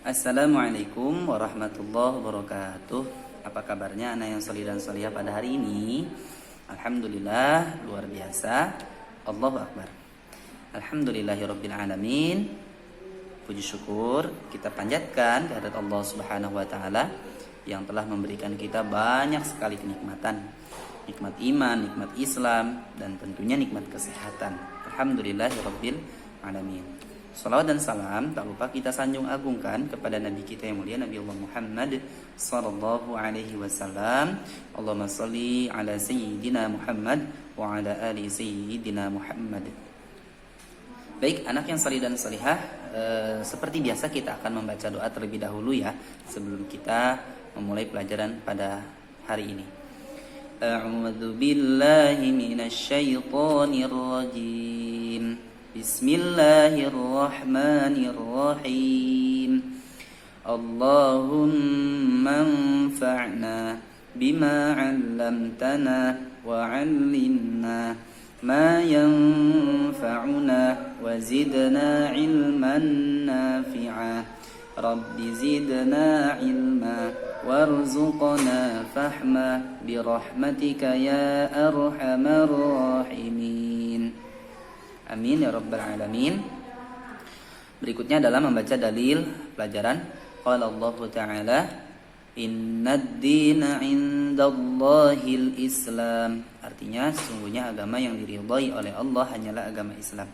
Assalamualaikum warahmatullahi wabarakatuh. Apa kabarnya anak yang solih dan solihah pada hari ini? Alhamdulillah, luar biasa. Allahu Akbar. Alhamdulillahirabbil alamin. Puji syukur kita panjatkan kehadirat Allah Subhanahu wa taala yang telah memberikan kita banyak sekali kenikmatan. Nikmat iman, nikmat Islam, dan tentunya nikmat kesehatan. Alhamdulillahirabbil alamin. Salawat dan salam tak lupa kita sanjung agungkan kepada Nabi kita yang mulia, Nabi Allah Muhammad sallallahu alaihi wasallam. Allahumma shalli ala sayyidina Muhammad wa ala ali sayyidina Muhammad. Baik, anak yang salih dan salihah, seperti biasa kita akan membaca doa terlebih dahulu ya sebelum kita memulai pelajaran pada hari ini. A'udzu billahi minasy syaithanir rajim. Bismillahirrahmanirrahim. Allahumma anfa'na bima 'allamtana wa 'allimna ma yanfa'una wa zidna 'ilman nafi'a. Rabbi zidna 'ilma warzuqna fahma birahmatika ya arhamar rahimin. Amin ya rabbal alamin. Berikutnya adalah membaca dalil pelajaran. Qala Allah Ta'ala, innad dina 'indallahil Islam. Artinya sesungguhnya agama yang diridhai oleh Allah hanyalah agama Islam.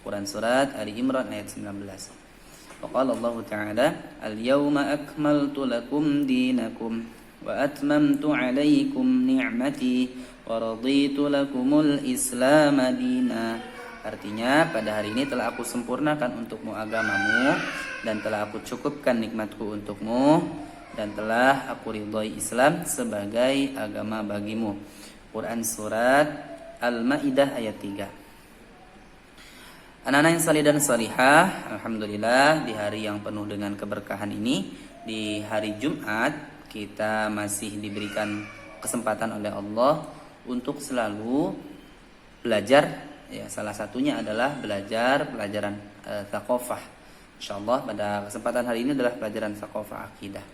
Quran surat Ali Imran ayat 19. Wa qala Allah Ta'ala, al-yawma akmaltu lakum dinakum wa atmamtu 'alaikum ni'mati wa raditu lakumul Islam dina. Artinya pada hari ini telah aku sempurnakan untukmu agamamu dan telah aku cukupkan nikmatku untukmu dan telah aku ridhoi Islam sebagai agama bagimu. Quran surat Al-Maidah ayat 3. Anak-anak yang salih dan salihah, alhamdulillah di hari yang penuh dengan keberkahan ini, di hari Jumat kita masih diberikan kesempatan oleh Allah untuk selalu belajar. Ya, salah satunya adalah belajar pelajaran thaqafah. Insyaallah pada kesempatan hari ini adalah pelajaran thaqafah akidah.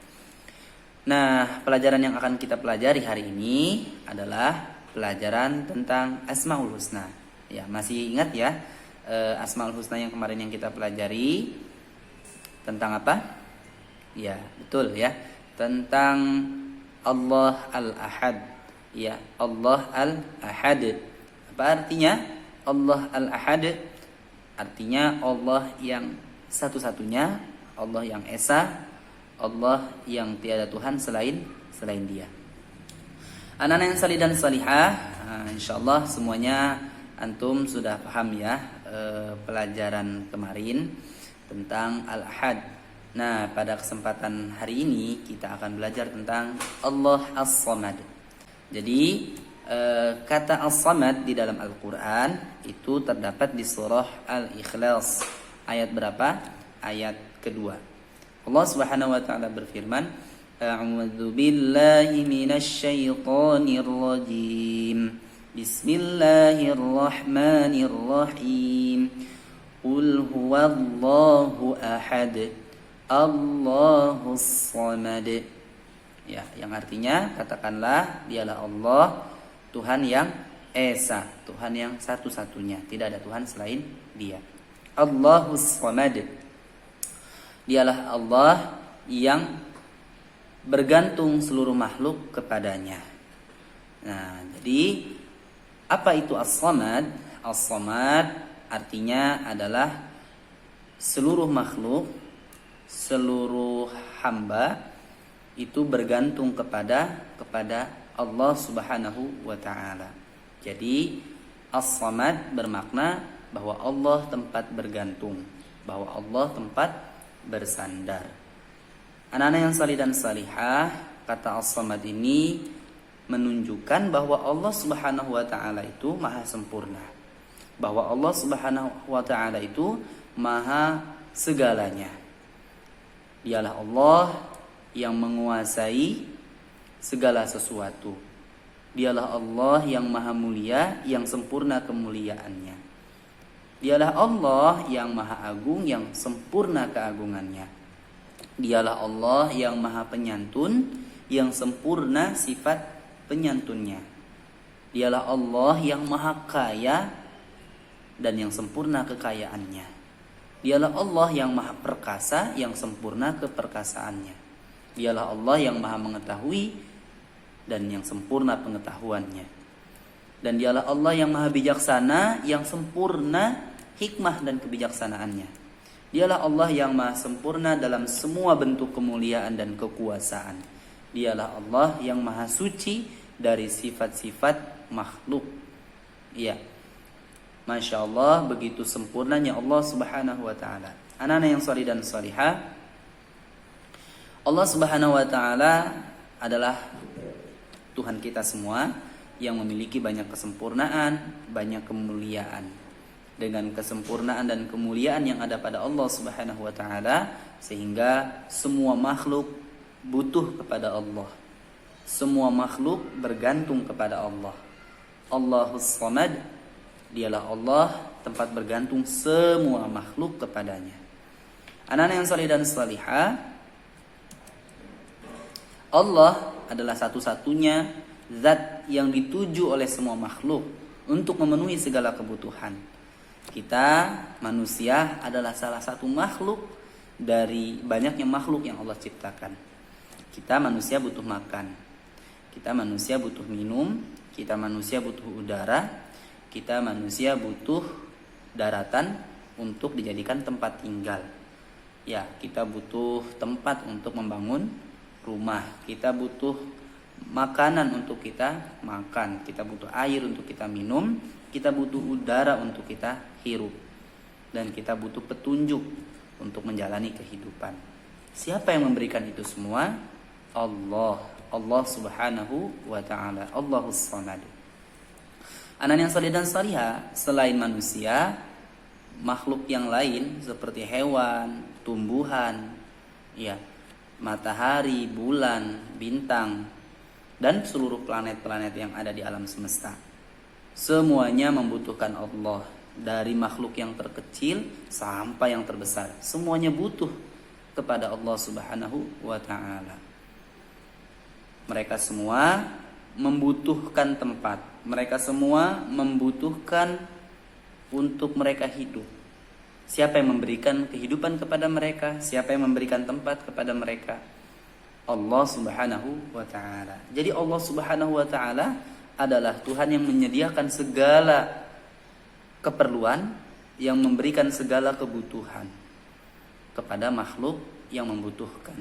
Nah, pelajaran yang akan kita pelajari hari ini adalah pelajaran tentang Asmaul Husna. Ya, masih ingat ya Asmaul Husna yang kemarin yang kita pelajari tentang apa? Ya, betul ya. Tentang Allah Al-Ahad. Ya, Allah Al-Ahad. Apa artinya? Allah Al-Ahad artinya Allah yang satu-satunya, Allah yang esa, Allah yang tiada Tuhan selain Dia. Anak-anak yang salih dan salihah, insyaallah semuanya antum sudah paham ya pelajaran kemarin tentang Al-Ahad. Nah, pada kesempatan hari ini kita akan belajar tentang Allah As-Samad. Jadi kata As-Samad di dalam Al-Quran itu terdapat di surah Al-Ikhlas ayat berapa? Ayat kedua. Allah Subhanahu wa taala berfirman, A'udzu billahi minasy syaithanir rajim. Bismillahirrahmanirrahim. Qul huwallahu ahad. Allahus samad. Ya, yang artinya katakanlah dialah Allah, Tuhan yang esa, Tuhan yang satu-satunya, tidak ada Tuhan selain Dia. Allahus samad. Dialah Allah yang bergantung seluruh makhluk kepadanya. Nah, jadi apa itu as-samad? As-samad artinya adalah seluruh makhluk, seluruh hamba itu bergantung kepada Allah Subhanahu wa taala. Jadi As-Samad bermakna bahwa Allah tempat bergantung, bahwa Allah tempat bersandar. Anak-anak yang salih dan salihah, kata As-Samad ini menunjukkan bahwa Allah Subhanahu wa taala itu maha sempurna. Bahwa Allah Subhanahu wa taala itu maha segalanya. Dialah Allah yang menguasai segala sesuatu. Dialah Allah yang maha mulia, yang sempurna kemuliaannya. Dialah Allah yang maha agung, yang sempurna keagungannya. Dialah Allah yang maha penyantun, yang sempurna sifat penyantunnya. Dialah Allah yang maha kaya dan yang sempurna kekayaannya. Dialah Allah yang maha perkasa, yang sempurna keperkasaannya. Dialah Allah yang maha mengetahui dan yang sempurna pengetahuannya. Dan dialah Allah yang maha bijaksana, yang sempurna hikmah dan kebijaksanaannya. Dialah Allah yang maha sempurna dalam semua bentuk kemuliaan dan kekuasaan. Dialah Allah yang maha suci dari sifat-sifat makhluk. Iya. Masya Allah, begitu sempurnanya Allah subhanahu wa ta'ala. Anak-anak yang salih dan salihah, Allah subhanahu wa ta'ala adalah Tuhan kita semua yang memiliki banyak kesempurnaan, banyak kemuliaan. Dengan kesempurnaan dan kemuliaan yang ada pada Allah subhanahu wa ta'ala, sehingga semua makhluk butuh kepada Allah. Semua makhluk bergantung kepada Allah. Allahus Samad, dialah Allah tempat bergantung semua makhluk kepadanya. Anak-anak yang salih dan salihah, Allah adalah satu-satunya zat yang dituju oleh semua makhluk untuk memenuhi segala kebutuhan. Kita manusia adalah salah satu makhluk dari banyaknya makhluk yang Allah ciptakan. Kita manusia butuh makan, kita manusia butuh minum, kita manusia butuh udara, kita manusia butuh daratan untuk dijadikan tempat tinggal. Ya, kita butuh tempat untuk membangun rumah, kita butuh makanan untuk kita makan, kita butuh air untuk kita minum, kita butuh udara untuk kita hirup, dan kita butuh petunjuk untuk menjalani kehidupan. Siapa yang memberikan itu semua? Allah subhanahu wa ta'ala. Allahus Samad. Anak yang salih dan salihah, selain manusia, makhluk yang lain seperti hewan, tumbuhan, ya, matahari, bulan, bintang, dan seluruh planet-planet yang ada di alam semesta, semuanya membutuhkan Allah. Dari makhluk yang terkecil sampai yang terbesar, semuanya butuh kepada Allah subhanahu wa ta'ala. Mereka semua membutuhkan tempat, mereka semua membutuhkan untuk mereka hidup. Siapa yang memberikan kehidupan kepada mereka? Siapa yang memberikan tempat kepada mereka? Allah subhanahu wa ta'ala. Jadi Allah subhanahu wa ta'ala adalah Tuhan yang menyediakan segala keperluan, yang memberikan segala kebutuhan kepada makhluk yang membutuhkan.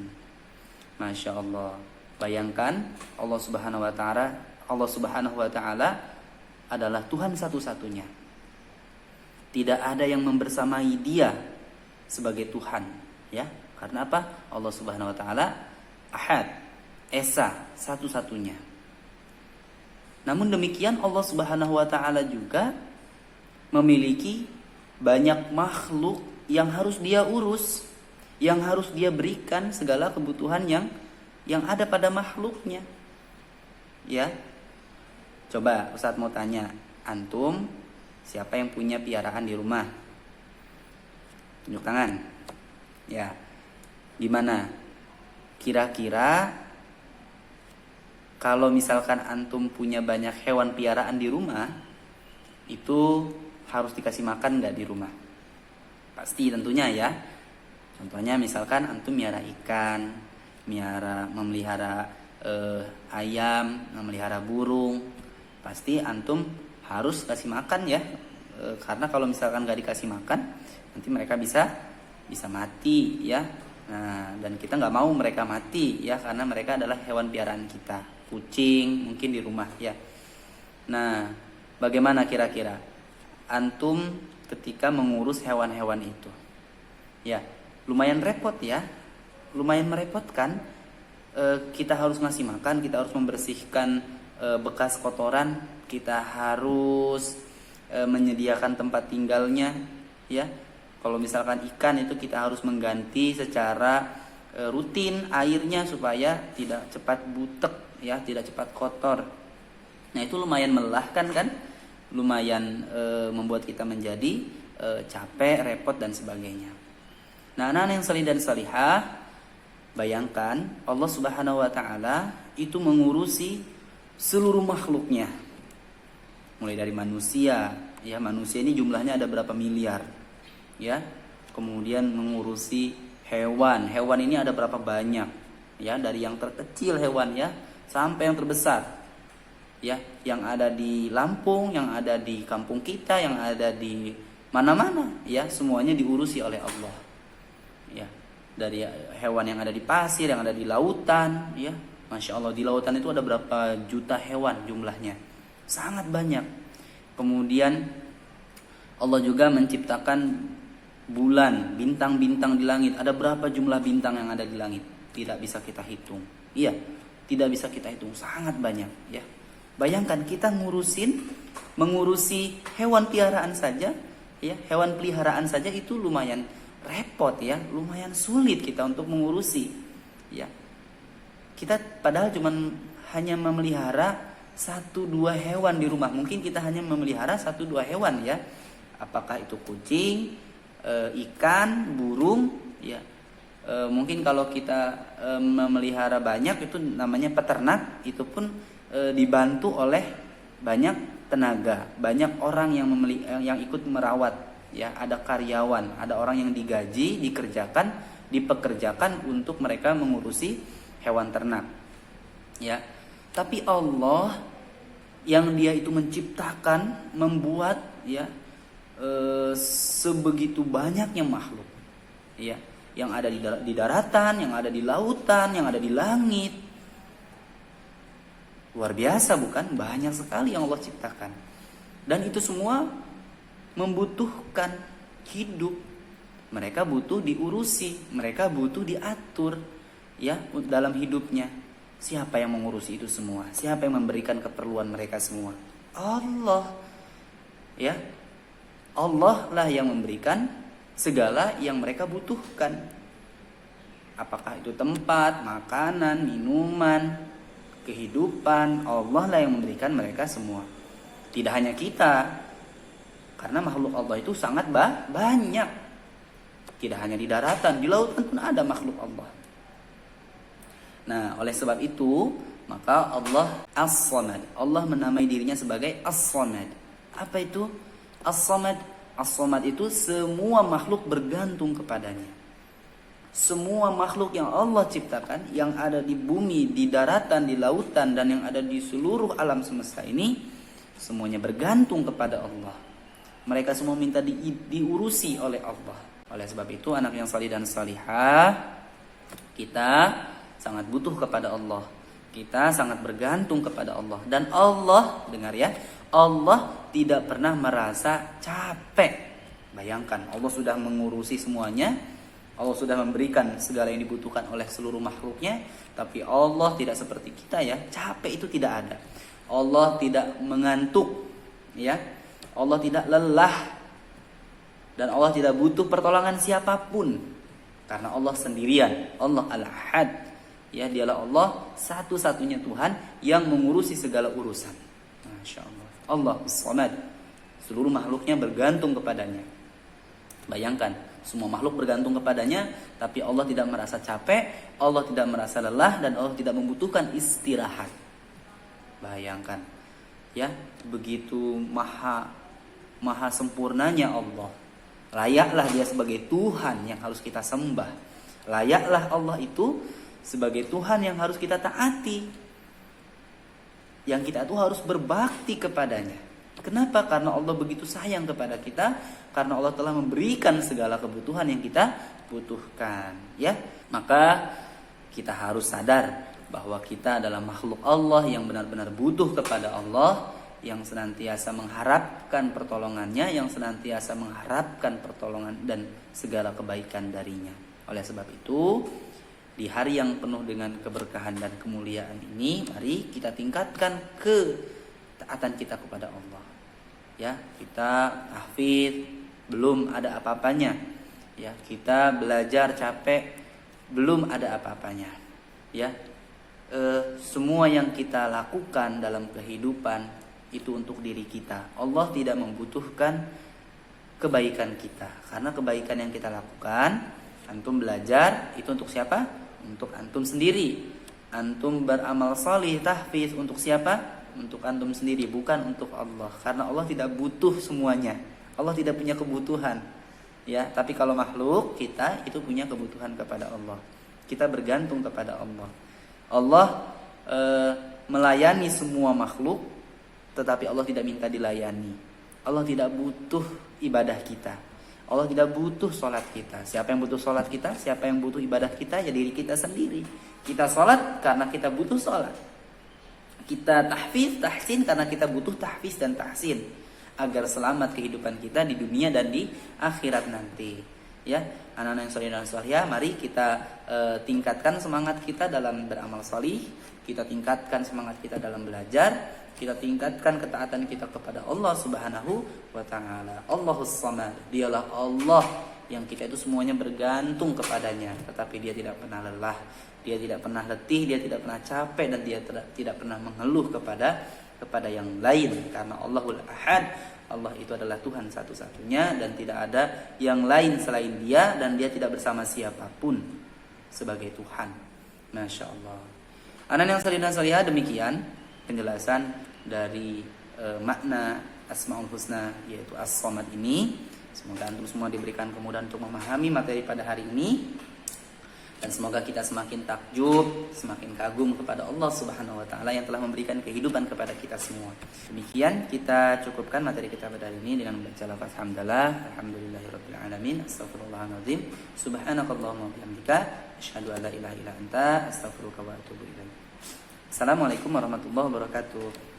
Masya Allah. Bayangkan Allah subhanahu wa ta'ala adalah Tuhan satu-satunya. Tidak ada yang membersamai Dia sebagai Tuhan, ya. Karena apa? Allah subhanahu wa ta'ala Ahad, Esa, satu-satunya. Namun demikian Allah subhanahu wa ta'ala juga memiliki banyak makhluk yang harus Dia urus, yang harus Dia berikan segala kebutuhan yang ada pada makhluknya. Ya. Coba Ustadz mau tanya, antum siapa yang punya piaraan di rumah? Tunjuk tangan. Ya. Gimana? Kira-kira kalau misalkan antum punya banyak hewan piaraan di rumah, itu harus dikasih makan nggak di rumah? Pasti tentunya ya. Contohnya misalkan antum miara ikan, memelihara ayam, memelihara burung, pasti antum harus kasih makan ya. Karena kalau misalkan nggak dikasih makan, nanti mereka bisa mati ya. Nah, dan kita nggak mau mereka mati ya, karena mereka adalah hewan piaraan kita. Kucing mungkin di rumah ya. Nah, bagaimana kira-kira antum ketika mengurus hewan-hewan itu? Ya, lumayan repot ya. Lumayan merepotkan. Kita harus ngasih makan, kita harus membersihkan bekas kotoran, kita harus menyediakan tempat tinggalnya ya. Kalau misalkan ikan itu kita harus mengganti secara rutin airnya supaya tidak cepat butek ya, tidak cepat kotor. Nah, itu lumayan melelahkan kan? Lumayan membuat kita menjadi capek, repot dan sebagainya. Nah, anak-anak yang salih dan salihah, Bayangkan Allah Subhanahu wa taala itu mengurusi seluruh makhluknya. Mulai dari manusia, ya, manusia ini jumlahnya ada berapa miliar, ya. Kemudian mengurusi hewan. Hewan ini ada berapa banyak, ya, dari yang terkecil hewan, ya, sampai yang terbesar. Ya, yang ada di Lampung, yang ada di kampung kita, yang ada di mana-mana, ya, semuanya diurusi oleh Allah. Ya, dari hewan yang ada di pasir, yang ada di lautan, ya, Masya Allah, di lautan itu ada berapa juta hewan jumlahnya, sangat banyak. Kemudian Allah juga menciptakan bulan, bintang-bintang di langit. Ada berapa jumlah bintang yang ada di langit? Tidak bisa kita hitung. Iya, tidak bisa kita hitung, sangat banyak, ya. Bayangkan kita mengurusi hewan peliharaan saja, ya, hewan peliharaan saja itu lumayan repot, ya, lumayan sulit kita untuk mengurusi, ya. Kita padahal hanya memelihara 1-2 hewan di rumah. Mungkin kita hanya memelihara 1-2 hewan, ya. Apakah itu kucing, ikan, burung, ya. Mungkin kalau kita memelihara banyak, itu namanya peternak. Itu pun dibantu oleh banyak tenaga, banyak orang yang ikut merawat, ya. Ada karyawan, ada orang yang digaji, dipekerjakan untuk mereka mengurusi hewan ternak, ya. Tapi Allah yang Dia itu menciptakan, membuat, ya, sebegitu banyaknya makhluk, ya, yang ada di daratan, yang ada di lautan, yang ada di langit. Luar biasa, bukan? Banyak sekali yang Allah ciptakan. Dan itu semua membutuhkan hidup. Mereka butuh diurusi, mereka butuh diatur, ya, dalam hidupnya. Siapa yang mengurusi itu semua? Siapa yang memberikan keperluan mereka semua? Allah. Ya. Allah lah yang memberikan segala yang mereka butuhkan. Apakah itu tempat, makanan, minuman, kehidupan, Allah lah yang memberikan mereka semua. Tidak hanya kita, karena makhluk Allah itu sangat banyak. Tidak hanya di daratan, di lautan pun ada makhluk Allah. Nah, oleh sebab itu, maka Allah As-Samad. Allah menamai dirinya sebagai As-Samad. Apa itu As-Samad? As-Samad itu semua makhluk bergantung kepadanya. Semua makhluk yang Allah ciptakan, yang ada di bumi, di daratan, di lautan, dan yang ada di seluruh alam semesta ini, semuanya bergantung kepada Allah. Mereka semua minta diurusi oleh Allah. Oleh sebab itu, anak yang salih dan salihah, kita sangat butuh kepada Allah. Kita sangat bergantung kepada Allah. Dan Allah, dengar ya, Allah tidak pernah merasa capek. Bayangkan, Allah sudah mengurusi semuanya. Allah sudah memberikan segala yang dibutuhkan oleh seluruh makhluknya. Tapi Allah tidak seperti kita, ya. Capek itu tidak ada. Allah tidak mengantuk, ya. Allah tidak lelah. Dan Allah tidak butuh pertolongan siapapun. Karena Allah sendirian. Allah Al-Ahad. Ya, dialah Allah satu-satunya Tuhan yang mengurusi segala urusan. Masya Allah. Allah As-Samad. Seluruh makhluknya bergantung kepadanya. Bayangkan, semua makhluk bergantung kepadanya, tapi Allah tidak merasa capek, Allah tidak merasa lelah, dan Allah tidak membutuhkan istirahat. Bayangkan, ya, begitu maha sempurnanya Allah. Layaklah Dia sebagai Tuhan yang harus kita sembah. Layaklah Allah itu sebagai Tuhan yang harus kita taati, yang kita tuh harus berbakti kepadanya. Kenapa? Karena Allah begitu sayang kepada kita, karena Allah telah memberikan segala kebutuhan yang kita butuhkan, ya. Maka kita harus sadar bahwa kita adalah makhluk Allah yang benar-benar butuh kepada Allah, yang senantiasa mengharapkan pertolongannya, yang senantiasa mengharapkan pertolongan dan segala kebaikan darinya. Oleh sebab itu, di hari yang penuh dengan keberkahan dan kemuliaan ini, mari kita tingkatkan ketaatan kita kepada Allah. Ya, kita tahfidz belum ada apa-apanya. Ya, kita belajar capek belum ada apa-apanya. Ya, semua yang kita lakukan dalam kehidupan itu untuk diri kita. Allah tidak membutuhkan kebaikan kita, karena kebaikan yang kita lakukan, antum belajar itu untuk siapa? untuk antum sendiri. Antum beramal salih, tahfiz untuk siapa? Untuk antum sendiri, bukan untuk Allah. Karena Allah tidak butuh semuanya. Allah tidak punya kebutuhan. Ya, tapi kalau makhluk kita itu punya kebutuhan kepada Allah. Kita bergantung kepada Allah. Allah melayani semua makhluk, tetapi Allah tidak minta dilayani. Allah tidak butuh ibadah kita. Allah tidak butuh sholat kita. Siapa yang butuh sholat kita? Siapa yang butuh ibadah kita? Ya diri kita sendiri. Kita sholat karena kita butuh sholat. Kita tahfiz, tahsin karena kita butuh tahfiz dan tahsin, agar selamat kehidupan kita di dunia dan di akhirat nanti. Ya, anak-anak yang sholih dan sholihah, mari kita tingkatkan semangat kita dalam beramal sholih. Kita tingkatkan semangat kita dalam belajar. Kita tingkatkan ketaatan kita kepada Allah Subhanahu wa ta'ala. Allahus Samad, dialah Allah yang kita itu semuanya bergantung kepadanya, tetapi dia tidak pernah lelah, dia tidak pernah letih, dia tidak pernah capek, dan dia tidak pernah mengeluh kepada yang lain. Karena Allahul Ahad, Allah itu adalah Tuhan satu-satunya dan tidak ada yang lain selain dia, dan dia tidak bersama siapapun sebagai Tuhan. Masya Allah. Anak yang sholih dan sholihah, demikian penjelasan dari makna Asmaul Husna, yaitu As-Samad ini. Semoga antum semua diberikan kemudahan untuk memahami materi pada hari ini, dan semoga kita semakin takjub, semakin kagum kepada Allah Subhanahu wa ta'ala yang telah memberikan kehidupan kepada kita semua. Demikian kita cukupkan materi kita pada hari ini dengan membaca lafaz hamdalah, alhamdulillahirabbil alamin, astaghfirullahalazim, subhanakallahumma wa bihamdika, asyhadu an la ilaha illa anta, astaghfiruka wa atubu ilaik. Assalamualaikum warahmatullahi wabarakatuh.